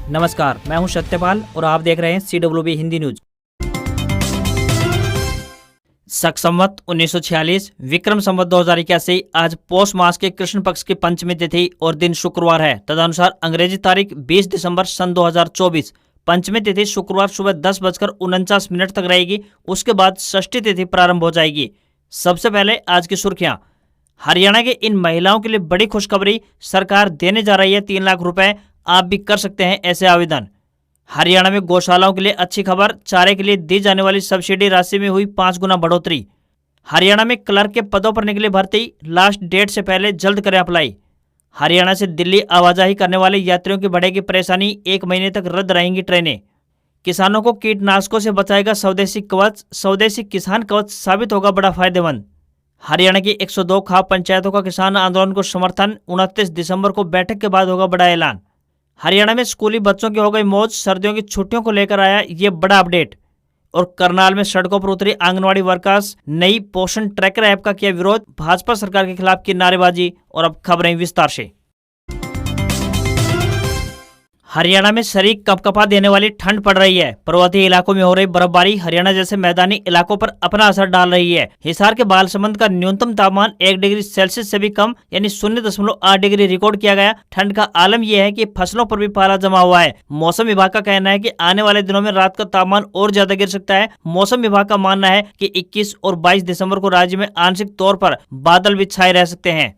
नमस्कार, मैं हूं सत्यपाल और आप देख रहे हैं CWB हिंदी न्यूज। शक संवत 1946 विक्रम संवत 2081 आज पौष मास के कृष्ण पक्ष की पंचमी तिथि और दिन शुक्रवार है। तदनुसार अंग्रेजी तारीख 20 दिसंबर सन 2024। पंचमी तिथि शुक्रवार सुबह 10:49 तक रहेगी। उसके बाद षष्ठी तिथि प्रारंभ हो जाएगी। सबसे पहले आज की सुर्खियां। हरियाणा के इन महिलाओं के लिए बड़ी खुशखबरी, सरकार देने जा रही है 3 लाख रुपए। आप भी कर सकते हैं ऐसे आवेदन। हरियाणा में गौशालाओं के लिए अच्छी खबर, चारे के लिए दी जाने वाली सब्सिडी राशि में हुई 5 गुना बढ़ोतरी। हरियाणा में क्लर्क के पदों पर निकली भर्ती, लास्ट डेट से पहले जल्द करें अप्लाई। हरियाणा से दिल्ली आवाजाही करने वाले यात्रियों की बढ़ेगी परेशानी, 1 महीने तक रद्द रहेंगी ट्रेनें। किसानों को कीटनाशकों से बचाएगा स्वदेशी कवच, स्वदेशी किसान कवच साबित होगा बड़ा फायदेमंद। हरियाणा की 102 खाप पंचायतों का किसान आंदोलन को समर्थन, 29 दिसंबर को बैठक के बाद होगा बड़ा ऐलान। हरियाणा में स्कूली बच्चों की हो गई मौज, सर्दियों की छुट्टियों को लेकर आया ये बड़ा अपडेट। और करनाल में सड़कों पर उतरी आंगनवाड़ी वर्कर्स, नई पोषण ट्रैकर ऐप का किया विरोध, भाजपा सरकार के खिलाफ की नारेबाजी। और अब खबरें विस्तार से। हरियाणा में शरीक कपकपा देने वाली ठंड पड़ रही है। पर्वतीय इलाकों में हो रही बर्फबारी हरियाणा जैसे मैदानी इलाकों पर अपना असर डाल रही है। हिसार के बालसमंद का न्यूनतम तापमान 1 डिग्री सेल्सियस से भी कम यानी 0.8 डिग्री रिकॉर्ड किया गया। ठंड का आलम यह है कि फसलों पर भी पाला जमा हुआ है। मौसम विभाग का कहना है कि आने वाले दिनों में रात का तापमान और ज्यादा गिर सकता है। मौसम विभाग का मानना है कि 21 और 22 दिसंबर को राज्य में आंशिक तौर पर बादल भी छाए रह सकते हैं।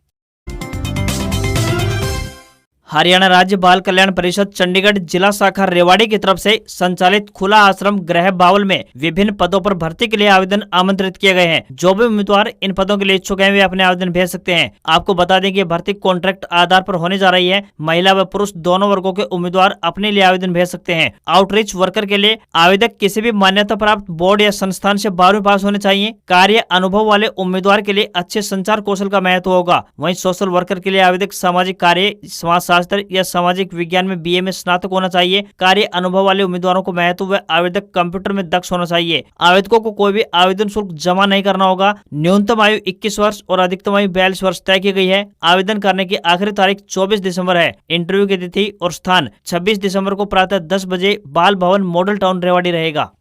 हरियाणा राज्य बाल कल्याण परिषद चंडीगढ़ जिला शाखा रेवाड़ी की तरफ से संचालित खुला आश्रम गृह बावल में विभिन्न पदों पर भर्ती के लिए आवेदन आमंत्रित किए गए हैं। जो भी उम्मीदवार इन पदों के लिए इच्छुक हैं वे अपने आवेदन भेज सकते हैं। आपको बता दें कि भर्ती कॉन्ट्रैक्ट आधार पर होने जा रही है। महिला व पुरुष दोनों वर्गों के उम्मीदवार अपने लिए आवेदन भेज सकते हैं। आउटरीच वर्कर के लिए आवेदक किसी भी मान्यता प्राप्त बोर्ड या संस्थान से 12वीं पास होने चाहिए। कार्य अनुभव वाले उम्मीदवार के लिए अच्छे संचार कौशल का महत्व होगा। वहीं सोशल वर्कर के लिए आवेदक सामाजिक कार्य, समाज या सामाजिक विज्ञान में BA में स्नातक होना चाहिए। कार्य अनुभव वाले उम्मीदवारों को महत्व व आवेदक कंप्यूटर में दक्ष होना चाहिए। आवेदकों को कोई भी आवेदन शुल्क जमा नहीं करना होगा। न्यूनतम आयु 21 वर्ष और अधिकतम आयु 42 वर्ष तय की गई है। आवेदन करने की आखिरी तारीख 24 दिसंबर है। इंटरव्यू की तिथि और स्थान 26 दिसंबर को प्रातः 10 बजे बाल भवन मॉडल टाउन रेवाड़ी रहेगा।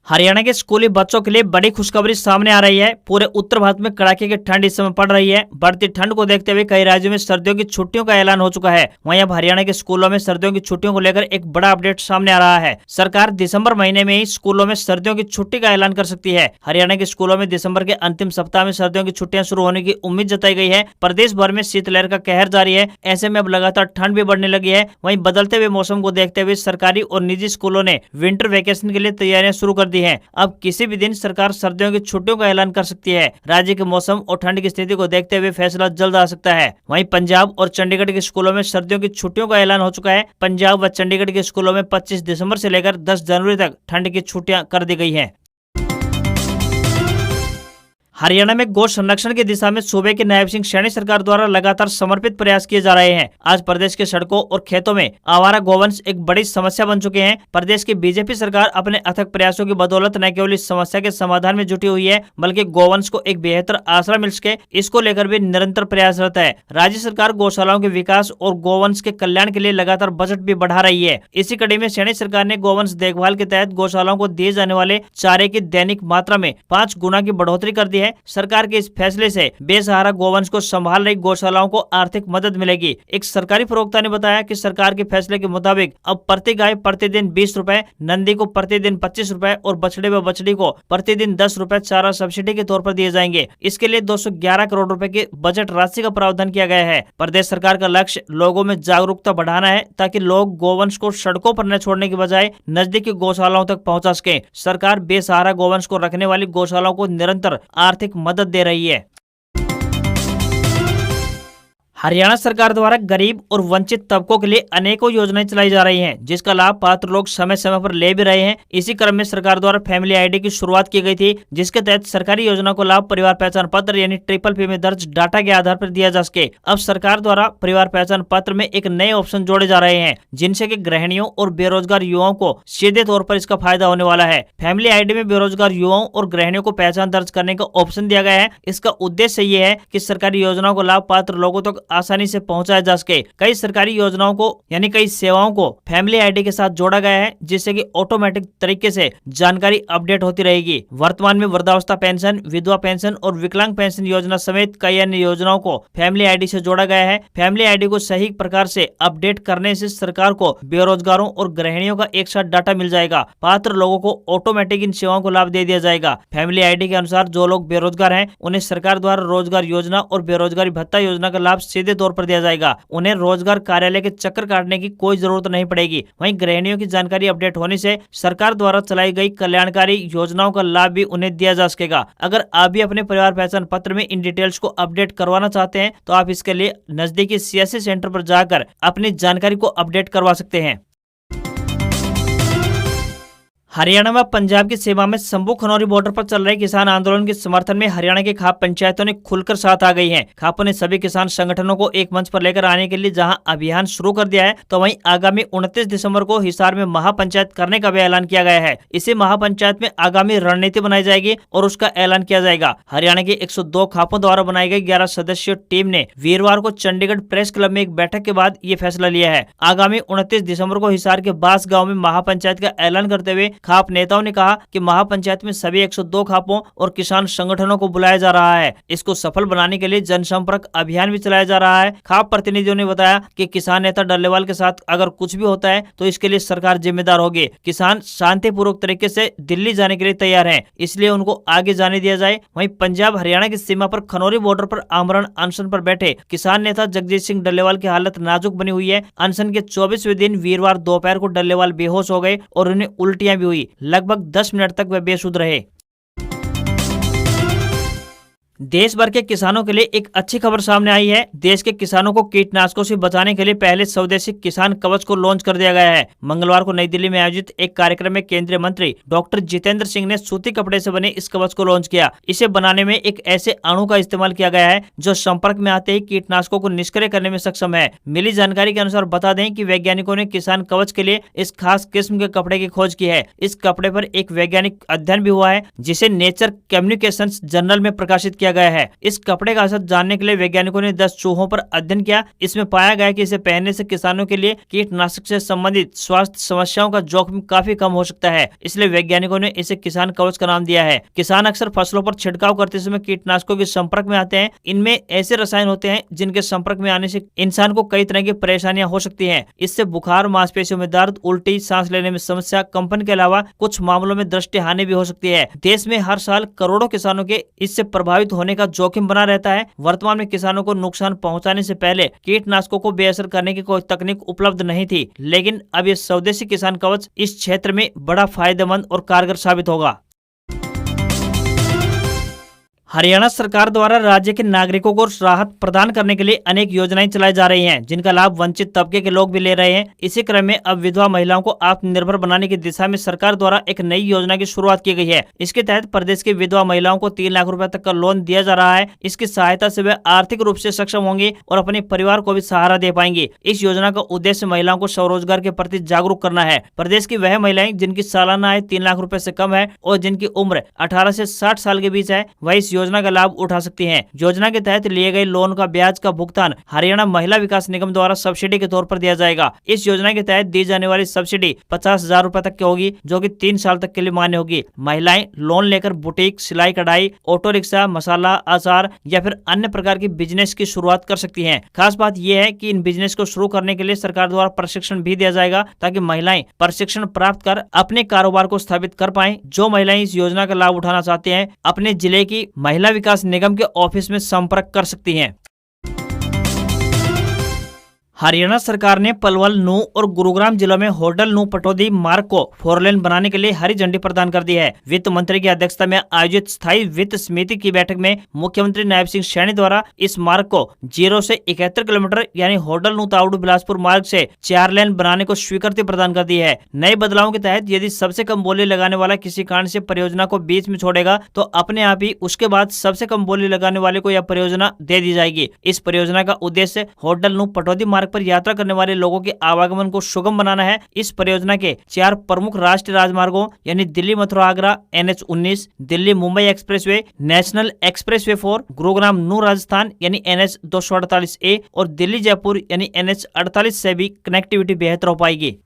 हरियाणा के स्कूली बच्चों के लिए बड़ी खुशखबरी सामने आ रही है। पूरे उत्तर भारत में कड़ाके की ठंड इस समय पड़ रही है। बढ़ती ठंड को देखते हुए कई राज्यों में सर्दियों की छुट्टियों का ऐलान हो चुका है। वहीं अब हरियाणा के स्कूलों में सर्दियों की छुट्टियों को लेकर एक बड़ा अपडेट सामने आ रहा है। सरकार दिसंबर महीने में ही स्कूलों में सर्दियों की छुट्टी का ऐलान कर सकती है। हरियाणा के स्कूलों में दिसंबर के अंतिम सप्ताह में सर्दियों की छुट्टियां शुरू होने की उम्मीद जताई गई है। प्रदेश भर में शीतलहर का कहर जारी है। ऐसे में अब लगातार ठंड भी बढ़ने लगी है। वहीं बदलते हुए मौसम को देखते हुए सरकारी और निजी स्कूलों ने विंटर वेकेशन के लिए तैयारियां शुरू कर दी है। अब किसी भी दिन सरकार सर्दियों की छुट्टियों का ऐलान कर सकती है। राज्य के मौसम और ठंड की स्थिति को देखते हुए फैसला जल्द आ सकता है। वहीं पंजाब और चंडीगढ़ के स्कूलों में सर्दियों की छुट्टियों का ऐलान हो चुका है। पंजाब व चंडीगढ़ के स्कूलों में 25 दिसंबर से लेकर 10 जनवरी तक ठंड की छुट्टियां कर दी गई हैं। हरियाणा में गौ संरक्षण की दिशा में सूबे की नायब सिंह सैनी सरकार द्वारा लगातार समर्पित प्रयास किए जा रहे हैं। आज प्रदेश के सड़कों और खेतों में आवारा गौवंश एक बड़ी समस्या बन चुके हैं। प्रदेश की बीजेपी सरकार अपने अथक प्रयासों की बदौलत न केवल इस समस्या के समाधान में जुटी हुई है बल्कि गौवंश को एक बेहतर आसरा मिल सके इसको लेकर भी निरंतर प्रयासरत है। राज्य सरकार गौशालाओं के विकास और गौवंश के कल्याण के लिए लगातार बजट भी बढ़ा रही है। इसी कड़ी में सैनी सरकार ने गौवंश देखभाल के तहत गौशालाओं को दिए जाने वाले चारे की दैनिक मात्रा में 5 गुना की बढ़ोतरी कर दी है। सरकार के इस फैसले से बेसहारा गौवंश को संभाल रही गौशालाओं को आर्थिक मदद मिलेगी। एक सरकारी प्रवक्ता ने बताया कि सरकार के फैसले के मुताबिक अब प्रति गाय प्रतिदिन 20 रुपए, नंदी को प्रतिदिन 25 रुपए और बछड़े व बछड़ी को प्रतिदिन 10 रुपए चारा सब्सिडी के तौर पर दिए जाएंगे। इसके लिए 211 करोड़ रुपए की बजट राशि का प्रावधान किया गया है। प्रदेश सरकार का लक्ष्य लोगों में जागरूकता बढ़ाना है ताकि लोग गौवंश को सड़कों पर न छोड़ने की बजाय नजदीकी गौशालाओं तक पहुंचा सके। सरकार बेसहारा गौवंश को रखने वाली गौशालाओं को निरंतर आर्थिक मदद दे रही है। हरियाणा सरकार द्वारा गरीब और वंचित तबकों के लिए अनेकों योजनाएं चलाई जा रही हैं, जिसका लाभ पात्र लोग समय समय पर ले भी रहे हैं। इसी क्रम में सरकार द्वारा फैमिली आईडी की शुरुआत की गई थी, जिसके तहत सरकारी योजना को लाभ परिवार पहचान पत्र यानी PPP में दर्ज डाटा के आधार पर दिया जा सके। अब सरकार द्वारा परिवार पहचान पत्र में एक नए ऑप्शन जोड़े जा रहे हैं, जिनसे कि गृहिणियों और बेरोजगार युवाओं को सीधे तौर पर इसका फायदा होने वाला है। फैमिली आईडी में बेरोजगार युवाओं और गृहिणियों को पहचान दर्ज करने का ऑप्शन दिया गया है। इसका उद्देश्य ये है कि सरकारी योजनाओं को लाभ पात्र लोगों तक आसानी से पहुंचाया जा सके। कई सरकारी योजनाओं को यानी कई सेवाओं को फैमिली आईडी के साथ जोड़ा गया है, जिससे कि ऑटोमेटिक तरीके से जानकारी अपडेट होती रहेगी। वर्तमान में वृद्धावस्था पेंशन, विधवा पेंशन और विकलांग पेंशन योजना समेत कई अन्य योजनाओं को फैमिली आईडी से जोड़ा गया है। फैमिली आईडी को सही प्रकार से अपडेट करने से सरकार को बेरोजगारों और गृहिणियों का एक साथ डाटा मिल जाएगा। पात्र लोगों को ऑटोमेटिक इन सेवाओं को लाभ दे दिया जाएगा। फैमिली आईडी के अनुसार जो लोग बेरोजगार हैं, उन्हें सरकार द्वारा रोजगार योजना और बेरोजगारी भत्ता योजना का लाभ सीधे तौर पर दिया जाएगा। उन्हें रोजगार कार्यालय के चक्कर काटने की कोई जरूरत नहीं पड़ेगी। वहीं गृहिणियों की जानकारी अपडेट होने से सरकार द्वारा चलाई गई कल्याणकारी योजनाओं का लाभ भी उन्हें दिया जा सकेगा। अगर आप भी अपने परिवार पहचान पत्र में इन डिटेल्स को अपडेट करवाना चाहते हैं तो आप इसके लिए नजदीकी सीएससी सेंटर पर जाकर अपनी जानकारी को अपडेट करवा सकते हैं। हरियाणा व पंजाब की सीमा में शंभू खनौरी बॉर्डर पर चल रहे किसान आंदोलन के समर्थन में हरियाणा की खाप पंचायतों ने खुलकर साथ आ गई हैं। खापों ने सभी किसान संगठनों को एक मंच पर लेकर आने के लिए जहां अभियान शुरू कर दिया है, तो वहीं आगामी 29 दिसंबर को हिसार में महापंचायत करने का भी ऐलान किया गया है। इसी महापंचायत में आगामी रणनीति बनाई जाएगी और उसका ऐलान किया जाएगा। हरियाणा की 102 खापों द्वारा बनाई गई 11 सदस्यीय टीम ने वीरवार को चंडीगढ़ प्रेस क्लब में एक बैठक के बाद ये फैसला लिया है। आगामी 29 दिसंबर को हिसार के बास गाँव में महापंचायत का ऐलान करते हुए खाप नेताओं ने कहा कि महापंचायत में सभी 102 खापों और किसान संगठनों को बुलाया जा रहा है। इसको सफल बनाने के लिए जनसंपर्क अभियान भी चलाया जा रहा है। खाप प्रतिनिधियों ने बताया कि किसान नेता डल्लेवाल के साथ अगर कुछ भी होता है तो इसके लिए सरकार जिम्मेदार होगी। किसान शांतिपूर्वक तरीके से दिल्ली जाने के लिए तैयार हैं, इसलिए उनको आगे जाने दिया जाए। वहीं पंजाब हरियाणा की सीमा पर खनौरी बॉर्डर पर आमरण अनशन पर बैठे किसान नेता जगजीत सिंह डल्लेवाल की हालत नाजुक बनी हुई है। अनशन के 24वें दिन वीरवार दोपहर को डल्लेवाल बेहोश हो गए और उन्हें उल्टियां भी हुई। लगभग 10 मिनट तक वे बेसुध रहे। देश भर के किसानों के लिए एक अच्छी खबर सामने आई है। देश के किसानों को कीटनाशकों से बचाने के लिए पहले स्वदेशी किसान कवच को लॉन्च कर दिया गया है। मंगलवार को नई दिल्ली में आयोजित एक कार्यक्रम में केंद्रीय मंत्री डॉक्टर जितेंद्र सिंह ने सूती कपड़े से बने इस कवच को लॉन्च किया। इसे बनाने में एक ऐसे अणु का इस्तेमाल किया गया है जो संपर्क में आते ही कीटनाशकों को निष्क्रिय करने में सक्षम है। मिली जानकारी के अनुसार बता दें कि वैज्ञानिकों ने किसान कवच के लिए इस खास किस्म के कपड़े की खोज की है। इस कपड़े पर एक वैज्ञानिक अध्ययन भी हुआ है जिसे नेचर कम्युनिकेशंस जर्नल में प्रकाशित किया गया है। इस कपड़े का असर जानने के लिए वैज्ञानिकों ने 10 चूहों पर अध्ययन किया। इसमें पाया गया कि इसे पहनने से किसानों के लिए कीटनाशक से संबंधित स्वास्थ्य समस्याओं का जोखिम काफी कम हो सकता है। इसलिए वैज्ञानिकों ने इसे किसान कवच का नाम दिया है। किसान अक्सर फसलों पर छिड़काव करते समय कीटनाशकों के संपर्क में आते हैं। इनमें ऐसे रसायन होते हैं जिनके संपर्क में आने से इंसान को कई तरह की परेशानियां हो सकती हैं। इससे बुखार, मांसपेशियों में दर्द, उल्टी, सांस लेने में समस्या, कंपन के अलावा कुछ मामलों में दृष्टि हानि भी हो सकती है। देश में हर साल करोड़ों किसानों के इससे प्रभावित होने का जोखिम बना रहता है। वर्तमान में किसानों को नुकसान पहुंचाने से पहले कीटनाशकों को बेअसर करने की कोई तकनीक उपलब्ध नहीं थी, लेकिन अब ये स्वदेशी किसान कवच इस क्षेत्र में बड़ा फायदेमंद और कारगर साबित होगा। हरियाणा सरकार द्वारा राज्य के नागरिकों को राहत प्रदान करने के लिए अनेक योजनाएं चलाई जा रही हैं, जिनका लाभ वंचित तबके के लोग भी ले रहे हैं। इसी क्रम में अब विधवा महिलाओं को आत्मनिर्भर बनाने की दिशा में सरकार द्वारा एक नई योजना की शुरुआत की गई है। इसके तहत प्रदेश की विधवा महिलाओं को 3 लाख रुपए तक का लोन दिया जा रहा है। इसकी सहायता से वे आर्थिक रूप से सक्षम होंगी और अपने परिवार को भी सहारा दे पाएंगी। इस योजना का उद्देश्य महिलाओं को स्वरोजगार के प्रति जागरूक करना है। प्रदेश की वह महिलाएं जिनकी सालाना आय 3 लाख रुपए से कम है और जिनकी उम्र 18 से 60 साल के बीच है, वह इस योजना का लाभ उठा सकती हैं। योजना के तहत लिए गए लोन का ब्याज का भुगतान हरियाणा महिला विकास निगम द्वारा सब्सिडी के तौर पर दिया जाएगा। इस योजना के तहत दी जाने वाली सब्सिडी 50,000 रुपए तक की होगी, जो कि 3 साल तक के लिए मान्य होगी। महिलाएं लोन लेकर बुटीक, सिलाई कढ़ाई, ऑटो रिक्शा, मसाला, अचार या फिर अन्य प्रकार की बिजनेस की शुरुआत कर सकती हैं। खास बात यह है कि इन बिजनेस को शुरू करने के लिए सरकार द्वारा प्रशिक्षण भी दिया जाएगा, ताकि महिलाएं प्रशिक्षण प्राप्त कर अपने कारोबार को स्थापित कर पाएं। जो महिलाएं इस योजना का लाभ उठाना चाहते हैं, अपने जिले की महिला विकास निगम के ऑफिस में संपर्क कर सकती हैं। हरियाणा सरकार ने पलवल, नूंह और गुरुग्राम जिलों में होडल नूंह पटौदी मार्ग को 4 लेन बनाने के लिए हरी झंडी प्रदान कर दी है। वित्त मंत्री की अध्यक्षता में आयोजित स्थायी वित्त समिति की बैठक में मुख्यमंत्री नायब सिंह सैनी द्वारा इस मार्ग को 0 से 71 किलोमीटर यानी होडल नूंह तावड़ू बिलासपुर मार्ग से 4 लेन बनाने को स्वीकृति प्रदान कर दी है। नए बदलावों के तहत यदि सबसे कम बोली लगाने वाला किसी कारण से परियोजना को बीच में छोड़ेगा, तो अपने आप ही उसके बाद सबसे कम बोली लगाने वाले को यह परियोजना दे दी जाएगी। इस परियोजना का उद्देश्य होडल नूंह पटौदी मार्ग पर यात्रा करने वाले लोगों के आवागमन को सुगम बनाना है। इस परियोजना के 4 प्रमुख राष्ट्रीय राजमार्गों यानी Delhi Mathura Agra NH-19, Delhi Mumbai expressway, national expressway 4, Gurugram नू राजस्थान यानी NH-248A और दिल्ली जयपुर यानी NH-48 से भी कनेक्टिविटी बेहतर हो पाएगी।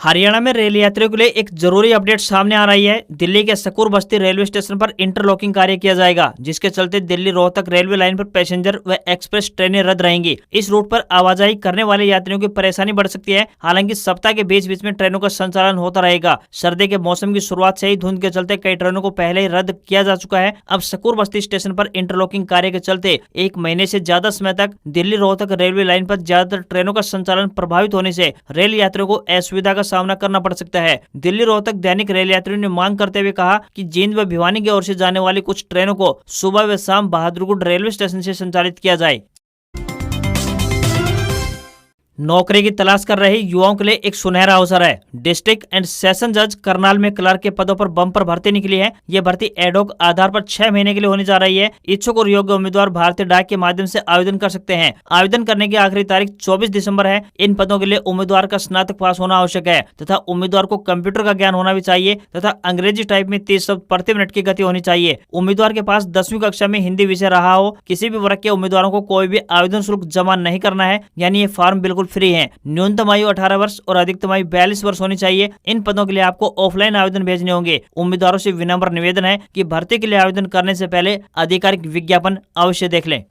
हरियाणा में रेल यात्रियों के लिए एक जरूरी अपडेट सामने आ रही है। दिल्ली के सकूर बस्ती रेलवे स्टेशन पर इंटरलॉकिंग कार्य किया जाएगा, जिसके चलते दिल्ली रोहतक रेलवे लाइन पर पैसेंजर व एक्सप्रेस ट्रेनें रद्द रहेंगी। इस रूट पर आवाजाही करने वाले यात्रियों की परेशानी बढ़ सकती है। हालांकि सप्ताह के बीच बीच में ट्रेनों का संचालन होता रहेगा। सर्दी के मौसम की शुरुआत से ही धुंध के चलते कई ट्रेनों को पहले ही रद्द किया जा चुका है। अब सकूर बस्ती स्टेशन पर इंटरलॉकिंग कार्य के चलते 1 महीने से ज्यादा समय तक दिल्ली रोहतक रेलवे लाइन पर ज्यादातर ट्रेनों का संचालन प्रभावित होने से रेल यात्रियों को असुविधा का सामना करना पड़ सकता है। दिल्ली रोहतक दैनिक रेल यात्रियों ने मांग करते हुए कहा कि जींद व भिवानी की ओर से जाने वाली कुछ ट्रेनों को सुबह व शाम बहादुरगढ़ रेलवे स्टेशन से संचालित किया जाए। नौकरी की तलाश कर रहे युवाओं के लिए एक सुनहरा अवसर है। डिस्ट्रिक्ट एंड सेशन जज करनाल में क्लर्क के पदों पर बम्पर भर्ती निकली है। यह भर्ती एडॉक आधार पर 6 महीने के लिए होने जा रही है। इच्छुक और योग्य उम्मीदवार भारतीय डाक के माध्यम से आवेदन कर सकते हैं। आवेदन करने की आखिरी तारीख 24 दिसंबर है। इन पदों के लिए उम्मीदवार का स्नातक पास होना आवश्यक है तथा उम्मीदवार को कंप्यूटर का ज्ञान होना भी चाहिए तथा अंग्रेजी टाइप में 30 शब्द प्रति मिनट की गति होनी चाहिए। उम्मीदवार के पास 10वीं कक्षा में हिंदी विषय रहा हो। किसी भी वर्ग के उम्मीदवारों को कोई भी आवेदन शुल्क जमा नहीं करना है, यानी ये फॉर्म बिल्कुल फ्री है। न्यूनतम आयु 18 वर्ष और अधिकतम आयु 42 वर्ष होनी चाहिए। इन पदों के लिए आपको ऑफलाइन आवेदन भेजने होंगे। उम्मीदवारों से विनम्र निवेदन है कि भर्ती के लिए आवेदन करने से पहले आधिकारिक विज्ञापन अवश्य देख लें।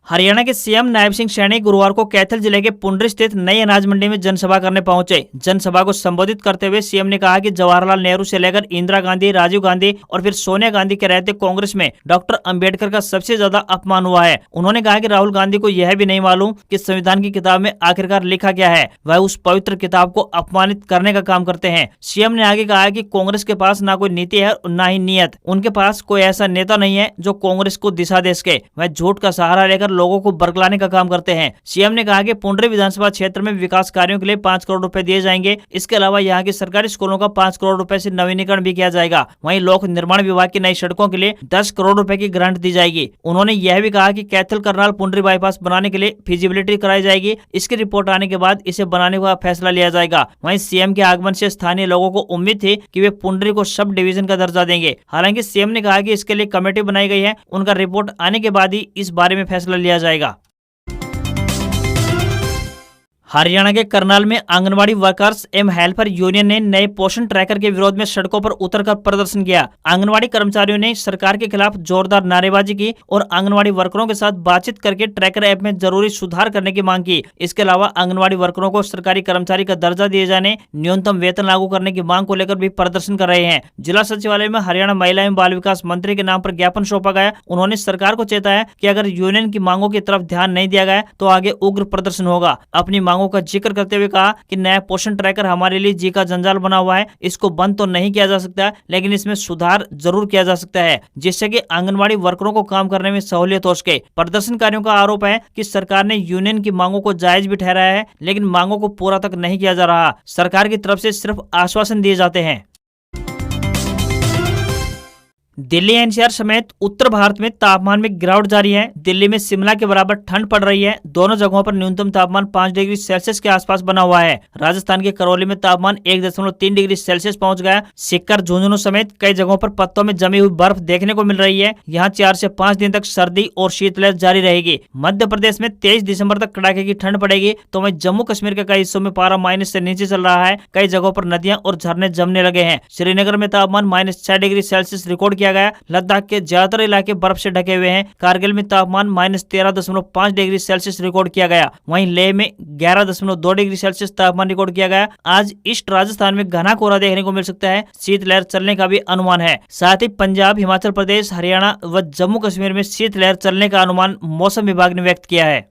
हरियाणा के सीएम नायब सिंह सैनी गुरुवार को कैथल जिले के पुंडरी स्थित नई अनाज मंडी में जनसभा करने पहुंचे। जनसभा को संबोधित करते हुए सीएम ने कहा कि जवाहरलाल नेहरू से लेकर इंदिरा गांधी, राजीव गांधी और फिर सोनिया गांधी के रहते कांग्रेस में डॉक्टर अंबेडकर का सबसे ज्यादा अपमान हुआ है। उन्होंने कहा कि राहुल गांधी को यह भी नहीं मालूम कि संविधान की किताब में आखिरकार लिखा क्या है। वह उस पवित्र किताब को अपमानित करने का काम करते हैं। सीएम ने आगे कहा कि कांग्रेस के पास ना कोई नीति है और ना ही नीयत। उनके पास कोई ऐसा नेता नहीं है जो कांग्रेस को दिशा दे सके। वह झूठ का सहारा लेकर लोगों को बरगलाने का काम करते हैं। सीएम ने कहा कि पुंडरी विधानसभा क्षेत्र में विकास कार्यों के लिए 5 करोड़ रुपए दिए जाएंगे। इसके अलावा यहाँ के सरकारी स्कूलों का 5 करोड़ रुपए से नवीनीकरण भी किया जाएगा। वहीं लोक निर्माण विभाग की नई सड़कों के लिए 10 करोड़ रुपए की ग्रांट दी जाएगी। उन्होंने यह भी कहा कि कैथल करनाल पुंडरी बाईपास बनाने के लिए फिजिबिलिटी कराई जाएगी। इसकी रिपोर्ट आने के बाद इसे बनाने का फैसला लिया जाएगा। वहीं सीएम के आगमन से स्थानीय लोगों को उम्मीद थी कि वे पुंडरी को सब डिवीजन का दर्जा देंगे। हालांकि सीएम ने कहा कि इसके लिए कमेटी बनाई गई है। उनका रिपोर्ट आने के बाद ही इस बारे में फैसला लिया जाएगा। हरियाणा के करनाल में आंगनवाड़ी वर्कर्स एवं हेल्पर यूनियन ने नए पोषण ट्रैकर के विरोध में सड़कों पर उतरकर प्रदर्शन किया। आंगनवाड़ी कर्मचारियों ने सरकार के खिलाफ जोरदार नारेबाजी की और आंगनवाड़ी वर्करों के साथ बातचीत करके ट्रैकर ऐप में जरूरी सुधार करने की मांग की। इसके अलावा आंगनवाड़ी वर्करों को सरकारी कर्मचारी का दर्जा दिए जाने, न्यूनतम वेतन लागू करने की मांग को लेकर भी प्रदर्शन कर रहे हैं। जिला सचिवालय में हरियाणा महिला एवं बाल विकास मंत्री के नाम पर ज्ञापन सौंपा गया। उन्होंने सरकार को चेताया कि अगर यूनियन की मांगों की तरफ ध्यान नहीं दिया गया तो आगे उग्र प्रदर्शन होगा। अपनी मांगों का जिक्र करते हुए कहा कि नया पोषण ट्रैकर हमारे लिए जी का जंजाल बना हुआ है। इसको बंद तो नहीं किया जा सकता, लेकिन इसमें सुधार जरूर किया जा सकता है, जिससे कि आंगनवाड़ी वर्करों को काम करने में सहूलियत हो सके। प्रदर्शनकारियों का आरोप है कि सरकार ने यूनियन की मांगों को जायज भी ठहराया है, लेकिन मांगों को पूरा तक नहीं किया जा रहा। सरकार की तरफ से सिर्फ आश्वासन दिए जाते हैं। दिल्ली एनसीआर समेत उत्तर भारत में तापमान में गिरावट जारी है। दिल्ली में शिमला के बराबर ठंड पड़ रही है। दोनों जगहों पर न्यूनतम तापमान 5 डिग्री सेल्सियस के आसपास बना हुआ है। राजस्थान के करौली में तापमान 1.3 डिग्री सेल्सियस पहुंच गया। सीकर, झुंझुनू समेत कई जगहों पर पत्तों में जमी हुई बर्फ देखने को मिल रही है। यहाँ 4 से 5 दिन तक सर्दी और शीतलहर जारी रहेगी। मध्य प्रदेश में 23 दिसंबर तक कड़ाके की ठंड पड़ेगी। तो वहीं जम्मू कश्मीर के कई हिस्सों में पारा माइनस से नीचे चल रहा है। कई जगहों पर नदियां और झरने जमने लगे हैं। श्रीनगर में तापमान -6 डिग्री सेल्सियस रिकॉर्ड किया गया। लद्दाख के ज्यादातर इलाके बर्फ से ढके हुए हैं। कारगिल में तापमान -13.5 डिग्री सेल्सियस रिकॉर्ड किया गया। वहीं लेह में 11.2 डिग्री सेल्सियस तापमान रिकॉर्ड किया गया। आज ईस्ट राजस्थान में घना कोहरा देखने को मिल सकता है। शीतलहर चलने का भी अनुमान है। साथ ही पंजाब, हिमाचल प्रदेश, हरियाणा व जम्मू कश्मीर में शीतलहर चलने का अनुमान मौसम विभाग ने व्यक्त किया है।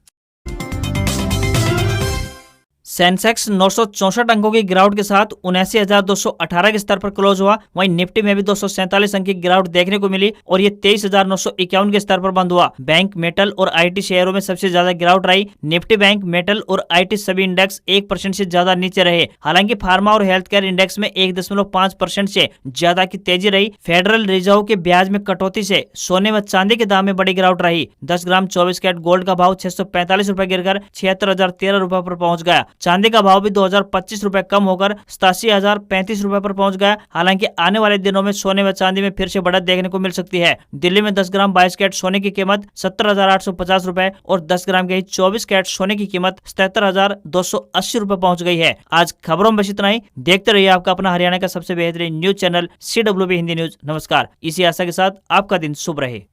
सेंसेक्स 964 अंकों की गिरावट के साथ 79,218 के स्तर पर क्लोज हुआ। वहीं निफ्टी में भी 247 अंक की गिरावट देखने को मिली और ये 23,951 के स्तर पर बंद हुआ। बैंक, मेटल और आईटी शेयरों में सबसे ज्यादा गिरावट रही। निफ्टी, बैंक, मेटल और आईटी सभी इंडेक्स 1% से ज्यादा नीचे रहे। हालांकि फार्मा और हेल्थ केयर इंडेक्स में 1.5% से ज्यादा की तेजी रही। फेडरल रिजर्व के ब्याज में कटौती से सोने व चांदी के दाम में बड़ी गिरावट रही। 10 ग्राम 24 कैरेट गोल्ड का भाव 645 रुपए गिरकर 76,013 रुपए पर पहुंच गया। चांदी का भाव भी 2,025 रुपए कम होकर 87,035 रुपए पर पहुंच गया। हालांकि आने वाले दिनों में सोने व चांदी में फिर से बढ़त देखने को मिल सकती है। दिल्ली में 10 ग्राम 22 कैरेट सोने की कीमत 70,850 रुपए और 10 ग्राम के 24 कैरेट सोने की कीमत 77,280 रुपए पहुंच गई है। आज खबरों में बस इतना ही। देखते रहिए आपका अपना हरियाणा का सबसे बेहतरीन news channel CWB Hindi news. नमस्कार। इसी आशा के साथ आपका दिन शुभ रहे।